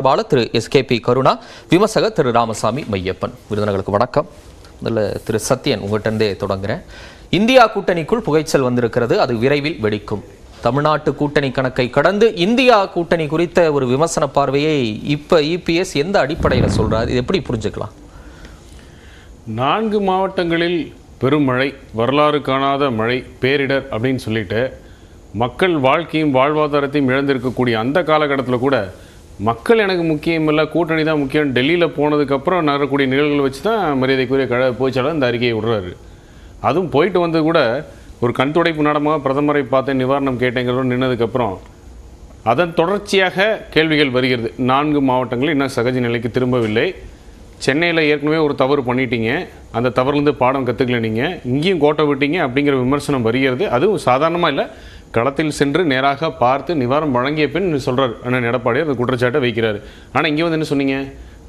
திரு SKB Karuna, விமர்சகர் திரு ராமசாமி மையப்பன். விருந்தினர்களுக்கு வணக்கம். முதல்ல திரு சத்யன், உங்கள்கிட்டே தொடங்குறேன். இந்தியா கூட்டணிக்குள் புகைச்சல் வந்திருக்கிறது, அது விரைவில் வெடிக்கும். தமிழ்நாட்டு கூட்டணி கணக்கை கடந்து இந்தியா கூட்டணி குறித்த ஒரு விமர்சன பார்வையை இப்ப இபிஎஸ் எந்த அடிப்படையில் சொல்றாரு? இது எப்படி புரிஞ்சுக்கலாம்? 4 மாவட்டங்களில் பெரும் மழை, வரலாறு காணாத மழை, பேரிடர் அப்படின்னு சொல்லிட்டு மக்கள் வாழ்க்கையும் வாழ்வாதாரத்தையும் இழந்திருக்கக்கூடிய அந்த காலகட்டத்தில் கூட மக்கள் எனக்கு முக்கியம் இல்லை, கூட்டணி தான் முக்கியம், டெல்லியில் போனதுக்கப்புறம் நடக்கக்கூடிய நிகழ்வுகளை வச்சு தான் மரியாதைக்குரிய பொதுச்செயலாளர் இந்த அறிக்கையை விடுறாரு. அதுவும் போயிட்டு வந்து கூட ஒரு கண் துடைப்பு நாடமாக பிரதமரை பார்த்து நிவாரணம் கேட்டேங்கிறதோடு நின்னதுக்கப்புறம் அதன் தொடர்ச்சியாக கேள்விகள் வருகிறது. 4 மாவட்டங்கள் இன்னும் சகஜ நிலைக்கு திரும்பவில்லை. சென்னையில் ஏற்கனவே ஒரு தவறு பண்ணிட்டீங்க, அந்த தவறுலேருந்து பாடம் கற்றுக்கல, நீங்கள் இங்கேயும் கோட்டை விட்டீங்க அப்படிங்கிற விமர்சனம் வருகிறது. அதுவும் சாதாரணமாக இல்லை, களத்தில் சென்று நேராக பார்த்து நிவாரணம் வழங்கிய பின் சொல்கிறார் அண்ணன் எடப்பாடியார் அந்த குற்றச்சாட்டை வைக்கிறார். ஆனால் இங்கே வந்து என்ன சொன்னீங்க,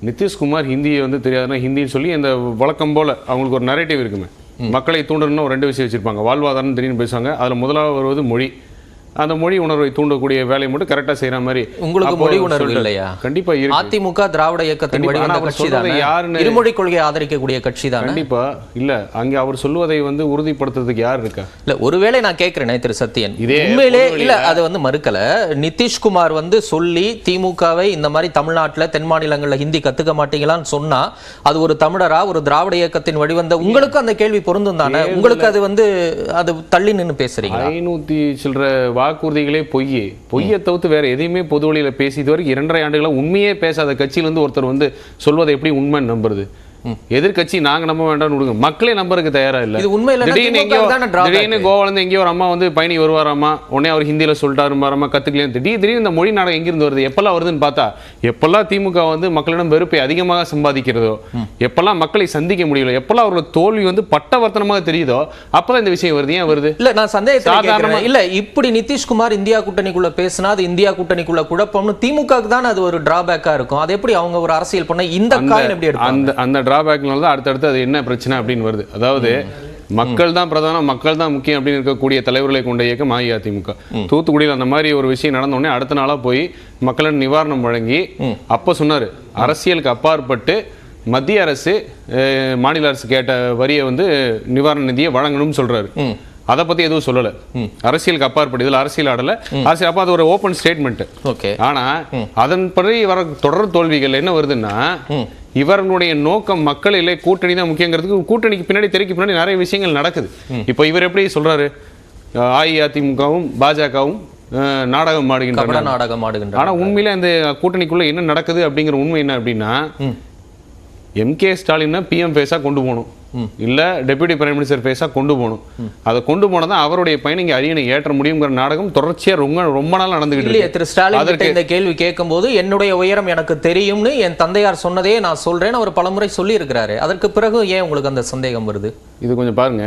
நிதிஷ்குமார் ஹிந்தியை வந்து தெரியாதுன்னா ஹிந்தின்னு சொல்லி அந்த வழக்கம் போல் அவங்களுக்கு ஒரு நரேட்டிவ் இருக்குமே, மக்களை தூண்டணும்னு ஒரு 2 விஷயம் வச்சுருப்பாங்க. வாழ்வாதாரம் திடீர்னு பேசுவாங்க, அதில் முதலாவது வருவது மொழி. அந்த மொழி உணர்வை தூண்டக்கூடிய வேலையை மட்டும் கரெக்டாக செய்யற மாதிரி. உங்களுக்கு மொழி உணர்வு இல்லையா? கண்டிப்பா இருக்கு. அதிமுக திராவிட இயக்கத்தின் இருமொழி கொள்கையை ஆதரிக்கக்கூடிய கட்சி தான். கண்டிப்பா இல்ல, அங்க அவர் சொல்வதை வந்து உறுதிப்படுத்துறதுக்கு யார் இருக்கா? இல்ல, ஒருவேளை நான் கேட்கிறேன் திரு சத்யன், உண்மையிலே இல்ல அது வந்து மறுக்கல. நிதிஷ்குமார் வந்து சொல்லி திமுகவை இந்த மாதிரி தமிழ்நாட்டுல தென் மாநிலங்கள்ல ஹிந்தி கத்துக்க மாட்டீங்களான்னு சொன்னா அது ஒரு தமிழரா, ஒரு திராவிட இயக்கத்தின் வழிவந்த உங்களுக்கு அந்த கேள்வி பொருந்தும் தானே? உங்களுக்கு அது வந்து அது தள்ளி நின்று பேசுறீங்க. 500 சில்லற வாக்குறுதிகளே பொய்யை தவிர்த்து வேற எதையுமே பொது வழியில் பேசி இது வரைக்கும் 2.5 ஆண்டுகளாக உண்மையே பேசாத கட்சியிலிருந்து ஒருத்தர் வந்து சொல்வதை எப்படி உண்மைன்னு நம்புறது? எதிர்கட்சி நாங்க நம்ப வேண்டாம்னு விடுங்க, மக்களே நம்பருக்கு தயாரா இல்ல. திடீர்னு கோவாலேருந்து எங்கேயோ ஒரு அம்மா வந்து பயணி வருவாராமா, உடனே அவர் ஹிந்தியில சொல்லிட்டாருமாராமா, கத்துக்கலாம். திடீர்னு இந்த மொழி நாடகம் எங்கிருந்து வருது? எப்பெல்லாம் வருதுன்னு பார்த்தா எப்பெல்லாம் திமுக வந்து மக்களிடம் வெறுப்பை அதிகமாக சம்பாதிக்கிறதோ, எப்பெல்லாம் மக்களை சந்திக்க முடியல, எப்பெல்லாம் அவரோட தோல்வி வந்து பட்டவர்த்தனமாக தெரியுதோ அப்பதான் இந்த விஷயம் வருது. ஏன் வருது? இல்ல நான் சந்தேகத்தை இல்ல, இப்படி நிதிஷ்குமார் இந்தியா கூட்டணிக்குள்ள பேசினா அது இந்தியா கூட்டணிக்குள்ள குழப்பம்னு திமுகவுக்கு தான் அது ஒரு டிராபேக்கா இருக்கும். அது எப்படி அவங்க ஒரு அரசியல் பண்ண இந்த காயின் எப்படி எடுப்பாங்க? அந்த டிராபேக்னால தான் அடுத்தடுத்து அது என்ன பிரச்சனை அப்படின்னு வருது. அதாவது மக்கள் தான் பிரதானம், மக்கள் தான் முக்கியம் அப்படின்னு இருக்கக்கூடிய தலைவர்களை கொண்ட இயக்கம் அஇஅதிமுக. தூத்துக்குடியில் அந்த மாதிரி ஒரு விஷயம் நடந்த உடனே அடுத்த நாளா போய் மக்களின் நிவாரணம் வழங்கி அப்ப சொன்னாரு, அரசியலுக்கு அப்பாற்பட்டு மத்திய அரசு மாநில அரசு கேட்ட வரியை வந்து நிவாரண நிதியை வழங்கணும்னு சொல்றாரு. அதை பத்தி எதுவும் சொல்லல, அரசியலுக்கு அப்பாற்பட்டு இதுல அரசியல் ஆடல, அரசியல் அப்ப அது ஒரு ஓபன் ஸ்டேட்மெண்ட். ஆனா அதன்படி வர தொடர் தோல்விகள் என்ன வருதுன்னா, இவர்களுடைய நோக்கம் மக்கள் இல்லை, கூட்டணி தான் முக்கியங்கிறதுக்கு கூட்டணிக்கு பின்னாடி திரைக்கு பின்னாடி நிறைய விஷயங்கள் நடக்குது. இப்போ இவர் எப்படி சொல்றாரு, அஇஅதிமுகவும் பாஜகவும் நாடகம் ஆடுகின்றன. ஆனா உண்மையில அந்த கூட்டணிக்குள்ள என்ன நடக்குது அப்படிங்கிற உண்மை என்ன அப்படின்னா, எம்கே ஸ்டாலின் பிஎம் பேஸா கொண்டு போகணும், இல்ல டெபுட்டி பிரைம் மினிஸ்டர் பேஸா கொண்டு போகணும். அதை கொண்டு போனதான் அவருடைய பயணம் இங்க அரியணை ஏற்ற முடியுங்கிற நாடகம் தொடர்ச்சியா ரொம்ப நாள் நடந்துகிட்டு இருக்கு. திரு ஸ்டாலின் இந்த கேள்வி கேட்கும் போது என்னுடைய உயரம் எனக்கு தெரியும்னு என் தந்தையார் சொன்னதே நான் சொல்றேன் அவர் பலமுறை சொல்லி இருக்கிறாரு. அதற்கு பிறகு ஏன் உங்களுக்கு அந்த சந்தேகம் வருது? இது கொஞ்சம் பாருங்க,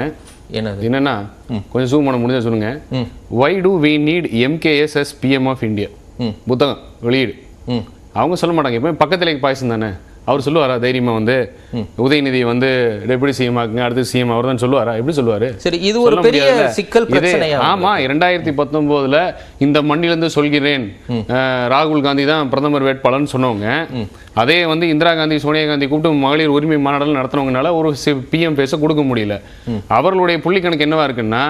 என்னன்னா கொஞ்சம் ஜூம் பண்ண முடிஞ்சா சொல்லுங்க. Why do we need MKS as PM of India? புத்தகம் வெளியீடு. அவங்க சொல்ல மாட்டாங்க, எப்பவுமே பக்கத்துல பாயசம் தானே. அவர் சொல்லுவாரா தைரியமா வந்து உதயநிதி வந்து டெபுட்டி சிஎம் ஆக்குங்க, அடுத்து சிஎம் அவர் தான் சொல்லுவாரா? எப்படி சொல்லுவாரு? சரி, இது ஒரு பெரிய சிக்கல் பிரச்சனையா? ஆமா, 2019 இந்த மண்ணிலிருந்து சொல்கிறேன், ராகுல் காந்தி தான் பிரதமர் வேட்பாளர்னு சொன்னவங்க, அதே வந்து இந்திரா காந்தி சோனியா காந்தி கூப்பிட்டு மகளிர் உரிமை மாநாடு நடத்தினவங்கனால ஒரு பிஎம் பேச கொடுக்க முடியல. அவர்களுடைய புள்ளி கணக்கு என்னவா இருக்குன்னா,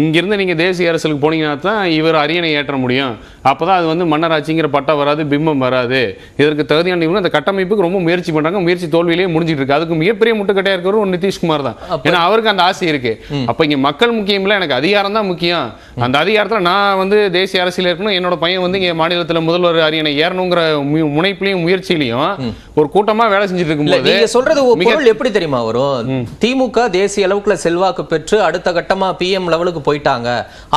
இங்கிருந்து நீங்க தேசிய அரசுக்கு போனீங்கன்னா தான் இவர் அரியணை ஏற்ற முடியும், அப்பதான் அது வந்து மன்னராட்சிங்கிற பட்டம் வராது, பிம்பம் வராது, இதற்கு தகுதியான அந்த கட்டமைப்புக்கு ரொம்ப முயற்சி பண்றாங்க. முயற்சி தோல்வியிலேயே முடிஞ்சிட்டு இருக்கு. அதுக்கு மிகப்பெரிய முட்டுக்கட்டையா இருக்கிறவர் ஒரு நிதிஷ்குமார் தான். ஏன்னா அவருக்கு அந்த ஆசை இருக்கு. அப்ப இங்க மக்கள் முக்கியம் இல்ல, எனக்கு அதிகாரம் தான் முக்கியம், அந்த அதிகாரத்துல நான் வந்து தேசிய அரசியல் இருக்கணும், என்னோட பையன் வந்து இங்க மாநிலத்துல முதல்வர் அரியணை ஏறணுங்கிற முனைப்பிலையும் முயற்சியிலையும் ஒரு கூட்டமா வேலை செஞ்சுட்டு இருக்கும்போது நீங்க சொல்றது பொருள் எப்படி தெரியுமா வரும்? திமுக தேசிய அளவுக்குள்ள செல்வாக்கு பெற்று அடுத்த கட்டமா பிஎம் லெவலுக்கு போயிட்டாங்க,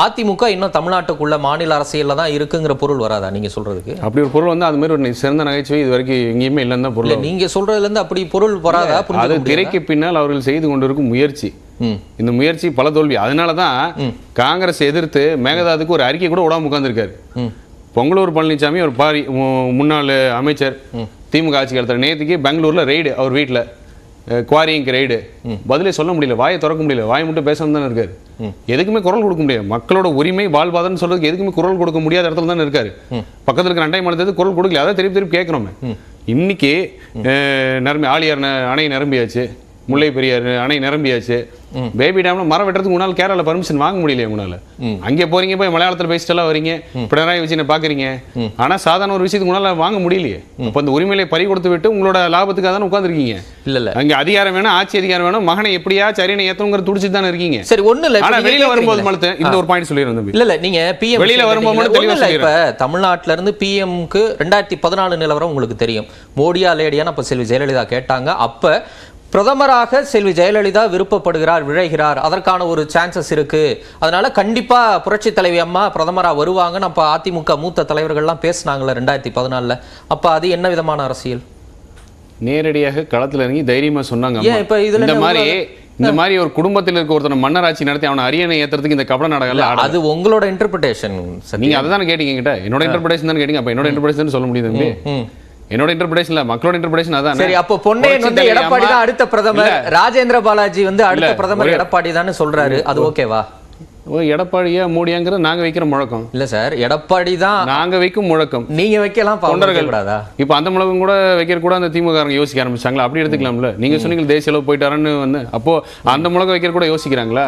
அதிமுக இன்னும் தமிழ்நாட்டுக்குள்ள மாநில அரசியல்ல தான் இருக்குங்கிற பொருள் வராதா நீங்க சொல்றதுக்கு? அப்படி ஒரு பொருள் வந்து அது மாதிரி ஒரு சிறந்த நகைச்சுவை இது வரைக்கும் எங்கேயுமே இல்லைன்னு தான் பொருள். நீங்க சொல்றதுல இருந்து அப்படி பொருள் வராதா? அது திரைக்கு பின்னால் அவர்கள் செய்து கொண்டிருக்கும் முயற்சி. இந்த முயற்சி பல தோல்வி. அதனாலதான் காங்கிரஸ் எதிர்த்து மேகதாதுக்கு ஒரு அறிக்கை கூட விடாம உட்கார்ந்துருக்காரு. பொங்கலூர் பழனிசாமி ஒரு முன்னாள் அமைச்சர் திமுக ஆட்சி காலத்தில் நேற்றுக்கு பெங்களூர்ல ரெய்டு அவர் வீட்டில் குவாரிங் ரைடு பதிலே சொல்ல முடியல, வாயை திறக்க முடியல, வாயை மட்டும் பேசாம தானே இருக்காரு. எதுக்குமே குரல் கொடுக்க முடியாது. மக்களோட உரிமை வாழ்வாதாரம் சொல்றதுக்கு எதுக்குமே குரல் கொடுக்க முடியாத இடத்துல தானே இருக்காரு. பக்கத்துல இருக்க அண்டை மாநிலத்துக்கு குரல் கொடுக்கல, அதை திருப்பி திருப்பி கேட்கிறோமே. இன்னைக்கு ஆழியார் அணை நிரம்பியாச்சு, முல்லை பெரியார் அணை நிரம்பியாச்சு. பேபி டேம்ல மரம் வெட்டுறதுக்கு முன்னால் கேரளா பர்மிஷன் வாங்க முடியல உங்களால. அங்கே போறீங்க, போய் மலையாளத்தில் பேசிட்டு எல்லாம் வரீங்க, பினராயி விஜயனை பாக்குறீங்க. ஆனா சாதாரண ஒரு விஷயத்துக்கு முன்னால வாங்க முடியலையே. அப்ப அந்த உரிமையை பறி கொடுத்து விட்டு உங்களோட லாபத்துக்காக தானே உட்கார்ந்துருக்கீங்க. இல்ல அங்க அதிகாரம் வேணும், ஆட்சி அதிகாரம் வேணும், மகனை எப்படியா சரியான ஏத்தணுங்கிற துடிச்சிட்டு தானே இருக்கீங்க. சரி, ஒண்ணு இல்ல. ஆனா வெளியில வரும்போது மட்டும் இந்த ஒரு பாயிண்ட் சொல்லிடுறேன். இல்ல நீங்க பிஎம் வெளியில வரும்போது மட்டும் தெளிவா இப்ப தமிழ்நாட்டுல இருந்து பிஎம்க்கு 2014 நிலவரம் உங்களுக்கு தெரியும். மோடியா லேடியான்னு அப்ப செல்வி ஜெயலலிதா கேட்டாங்க. அப்ப பிரதமராக செல்வி ஜெயலலிதா விருப்பப்படுகிறார், விழைகிறார், அதற்கான ஒரு சான்சஸ் இருக்கு, அதனால கண்டிப்பா புரட்சி தலைவி அம்மா பிரதமரா வருவாங்கன்னு அப்ப அதிமுக மூத்த தலைவர்கள்லாம் பேசினாங்கல்ல 2014. அப்ப அது என்ன விதமான அரசியல்? நேரடியாக களத்துல இறங்கி தைரியமா சொன்னாங்க. இந்த மாதிரி ஒரு குடும்பத்தில் இருக்க ஒருத்தனை மன்னராட்சி நடத்தி அவனை அரியணை ஏத்துறதுக்கு இந்த கபட நாடகம், அது உங்களோட இன்டர்பிரேஷன். நீங்க அதான் கேட்டீங்க கிட்ட, என்னோட இன்டர்பிரேஷன் தான் கேட்டீங்க. அப்ப என்னோட இன்டர்பிரேஷன் சொல்ல முடியுது. என்னோட இன்டர்பிரேஷன் இல்ல, மக்களோட இன்டர்பிரேஷன் அதான். சரி, அப்ப பொன்னையன் வந்து எடப்பாடி தான் அடுத்த பிரதமர், ராஜேந்திர பாலாஜி வந்து அடுத்த பிரதமர் எடப்பாடி தான் சொல்றாரு, அது ஓகேவா? எடப்பாடியா மோடியாங்கிற நாங்க வைக்கிற முழக்கம் இல்ல சார், எடப்பாடி தான் நாங்க வைக்கும் முழக்கம். நீங்க வைக்கலாம் கூடாதா? இப்ப அந்த முழக்கம் கூட வைக்கிற கூட அந்த திமுக யோசிக்க ஆரம்பிச்சாங்களா? அப்படி எடுத்துக்கலாம்ல. நீங்க சொன்னீங்க தேசிய அளவு போயிட்டாருன்னு வந்து, அப்போ அந்த முழக்கம் வைக்கிற கூட யோசிக்கிறாங்களா?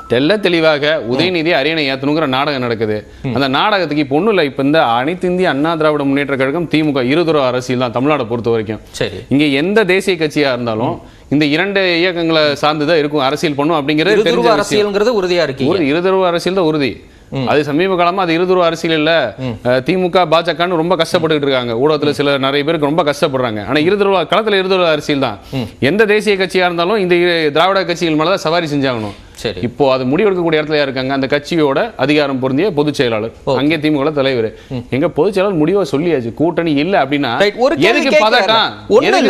தெல்ல தெளிவாக உதயநிதி அரியணை ஏத்தணுங்கிற நாடகம் நடக்குது. அந்த நாடகத்துக்கு இப்போ ஒன்றும் இல்லை. இப்போ இந்த அனைத்து இந்திய அண்ணா திராவிட முன்னேற்ற கழகம் திமுக இருதுற அரசியல் தான் தமிழ்நாடு பொறுத்த வரைக்கும். சரி, இங்க எந்த தேசிய கட்சியா இருந்தாலும் இந்த இரண்டு இயக்கங்களை சார்ந்துதான் இருக்கும், அரசியல் பண்ணும் அப்படிங்கிறது அரசியல்ங்கிறது உறுதியா இருக்கு. இருதுருவ அரசியல் தான் உறுதி. அது சமீப காலமா அது இருதுருவ அரசியல் இல்ல, திமுக பாஜகன்னு ரொம்ப கஷ்டப்பட்டு இருக்காங்க. ஊடகத்துல சில நிறைய பேருக்கு ரொம்ப கஷ்டப்படுறாங்க. ஆனா இருதுருவ களத்துல இருதுருவ அரசியல் தான். எந்த தேசிய கட்சியா இருந்தாலும் இந்த திராவிட கட்சிகள் மேலதான் சவாரி செஞ்சாகணும். இப்போ அது முடிவெடுக்கக்கூடிய இடத்துல இருக்காங்க அந்த கட்சியோட அதிகாரம் பொருந்திய பொதுச் செயலாளர், அங்கே திமுக தலைவர். எங்க பொதுச் செயலாளர் முடிவா சொல்லியாச்சு, கூட்டணி இல்ல அப்படின்னா எதுக்கு பதட்டம்?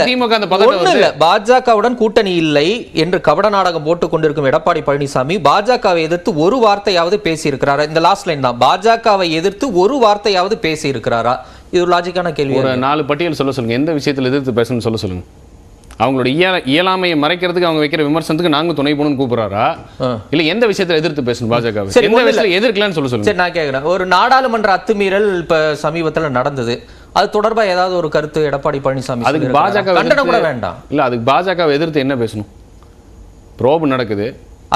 திமுக அந்த பதட்டம் இல்ல. பாஜகவுடன் கூட்டணி இல்லை என்று கபட நாடகம் போட்டுக் கொண்டிருக்கும் எடப்பாடி பழனிசாமி பாஜகவை எதிர்த்து ஒரு வார்த்தையாவது பேசி இருக்கிறாரா? இந்த லாஸ்ட் லைன் தான், பாஜகவை எதிர்த்து ஒரு வார்த்தையாவது பேசி இருக்கிறாரா? இது ஒரு லாஜிக்கான கேள்வி. ஒரு 4 பட்டியல் சொல்ல சொல்லுங்க, எந்த விஷயத்துல எதிர்த்து பேசணும்னு சொல்ல சொல்லுங்க. அவங்களோட இயலாமையை மறைக்கிறதுக்கு அவங்க வைக்கிற விமர்சனத்துக்கு நாங்க துணை போகணும்னு கூப்பிடுறாரா? இல்ல எந்த விஷயத்துல எதிர்த்து பேசணும் பாஜக? எந்த விஷயத்துல எதிர்க்கலாம்னு சொல்ல சொல்லுங்க. சரி, நான் கேட்கிறேன், ஒரு நாடாளுமன்ற அத்துமீறல் இப்ப சமீபத்துல நடந்தது, அது தொடர்பா ஏதாவது ஒரு கருத்து எடப்பாடி பழனிசாமி? அதுக்கு பாஜக கண்டனம் கூட வேண்டாம். இல்ல, அதுக்கு பாஜக எதிர்த்து என்ன பேசணும்? ப்ரோப் நடக்குது,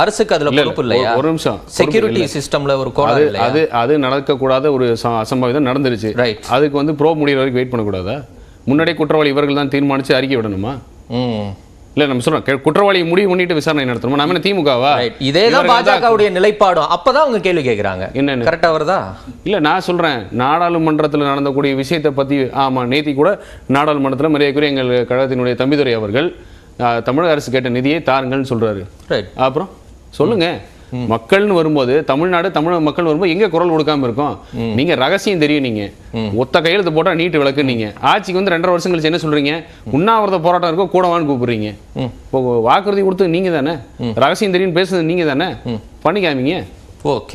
அரசுக்கு அதுல பொறுப்பு இல்லையா? ஒரு நிமிஷம், செக்யூரிட்டி சிஸ்டம்ல ஒரு கோளாறு இல்லையா? அது நடக்க கூடாத ஒரு அசம்பாவிதம் நடந்துருச்சு. அதுக்கு வந்து ப்ரோப் முடிகிற வரைக்கும் வெயிட் பண்ணக்கூடாதா? முன்னாடியே குற்றவாளி இவர்கள் தான் தீர்மானிச்சு அறிக்கை விடணுமா? இல்ல, நம்ம சொல்றோம் குற்றவாளியை முடிவு பண்ணிட்டு விசாரணை நடத்தணுமா? நம்ம திமுகவா? இதேதான் பாஜகவுடைய நிலைப்பாடும். அப்பதான் அவங்க கேள்வி கேட்கிறாங்க, என்னன்னு கரெக்டா வருதா? இல்ல, நான் சொல்றேன் நாடாளுமன்றத்தில் நடந்தக்கூடிய விஷயத்தை பத்தி. ஆமா, நேத்தி கூட நாடாளுமன்றத்தில் மரியாதைக்குரிய எங்கள் கழகத்தினுடைய தம்பிதுரை அவர்கள் தமிழக அரசு கேட்ட நிதியை தாருங்கள்னு சொல்றாரு. அப்புறம் சொல்லுங்க, மக்கள்னு வரும்போது தமிழ்நாடு தமிழக மக்கள் வரும்போது எங்க குரல் கொடுக்காம இருக்கும்? நீங்க ரகசியம் தெரியும், நீங்க ஒத்த கையெழுத்து போட்டா நீட்டு விளக்கு. நீங்க ஆட்சிக்கு வந்து 2.5 வருஷம் கழிச்சு என்ன சொல்றீங்க? உண்ணாவிரத போராட்டம் இருக்கும், கூடவான்னு கூப்பிடுறீங்க. இப்போ வாக்குறுதி கொடுத்து நீங்க தானே, ரகசியம் தெரியும் பேசுறது நீங்க தானே, பண்ணிக்காமீங்க.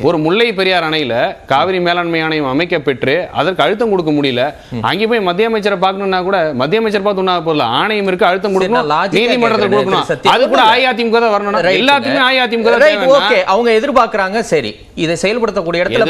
ஒரு முல்லை பெரியார் அணையில காவிரி மேலாண்மை ஆணையம் அமைக்கப்பெற்று அதற்கு அழுத்தம் கொடுக்க முடியல. அங்கே போய் மத்திய அமைச்சரை பார்க்கணும்னா கூட மத்திய அமைச்சர் பார்த்து ஒண்ணா போடல, ஆணையம் இருக்கு, அழுத்தம் கொடுக்கணும், நீதிமன்றத்தில் கொடுக்கணும். அது கூட அஇஅதிமுக தான் வரணும். எல்லாத்துக்குமே அஇஅதிமுக தான் அவங்க எதிர்பார்க்கறாங்க. சரி, இதை செயல்படுத்தக்கூடிய இடத்துல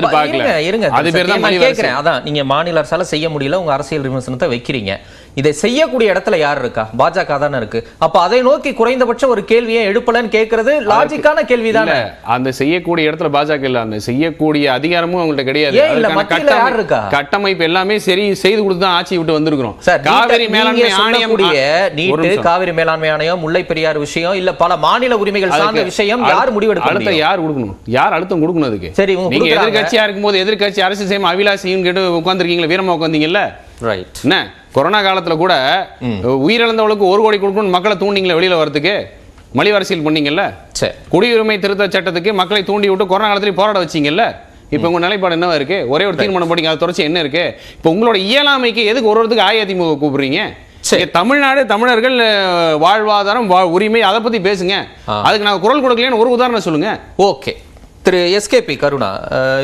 இருங்க, அது பேர் தான் கேட்கிறேன். அதான் நீங்க மாநில அரசால செய்ய முடியல, உங்க அரசியல் விமர்சனத்தை வைக்கிறீங்க. இதை செய்யக்கூடிய இடத்துல யார் இருக்கா? பாஜக தானே இருக்கு. அப்ப அதை நோக்கி குறைந்தபட்சம் ஒரு கேள்வியை எழுப்பலன்னு கேட்கறது லாஜிக்கான கேள்விதானே. அந்த செய்யக்கூடிய இடத்துல பாஜக இல்ல, அந்த செய்யக்கூடிய அதிகாரமும் அவங்கள்ட்ட கிடையாது. கட்டமைப்பு எல்லாமே சரி செய்து கொடுத்து தான் ஆட்சி விட்டு வந்திருக்கிறோம். காவிரி மேலாண்மை ஆணையம், நீட்டு, காவிரி மேலாண்மை ஆணையம், முல்லை பெரியார் விஷயம், இல்ல பல மாநில உரிமைகள் சார்ந்த விஷயம் யார் முடிவெடுக்க? அழுத்தம் யார் கொடுக்கணும்? யார் அழுத்தம் கொடுக்கணும் அதுக்கு? சரி, நீங்க எதிர்கட்சியா இருக்கும்போது எதிர்கட்சி அரசு செய்யும் அவிலாசியும் கேட்டு உட்கார்ந்துருக்கீங்களா, வீரமா உட்கார்ந்தீங்கல்ல? ரைட். என்ன கொரோனா காலத்துல கூட உயிரிழந்தவளுக்கு 1 கோடி கொடுக்கணும் மக்களை தூண்டிங்களே வெளியில வரதுக்கு, மலிவு அரசியல் பண்ணீங்கல்ல? குடியுரிமை திருத்த சட்டத்துக்கு மக்களை தூண்டி விட்டு கொரோனா காலத்திலேயே போராட வச்சீங்கல்ல? இப்ப உங்க நிலைப்பாடு என்னவா இருக்கு? ஒரே ஒரு தீர்மானம் போட்டீங்க, அதை தொடர்ச்சி என்ன இருக்கு? இப்ப உங்களோட இயலாமைக்கு எதுக்கு ஒருவருக்கு அஇஅதிமுக கூப்பிடுறீங்க? தமிழ்நாடு தமிழர்கள் வாழ்வாதாரம் உரிமை அதை பத்தி பேசுங்க. அதுக்கு நான் குரல் கொடுக்கலன்னு ஒரு உதாரணம் சொல்லுங்க. ஓகே, திரு எஸ்கேபி கருணா,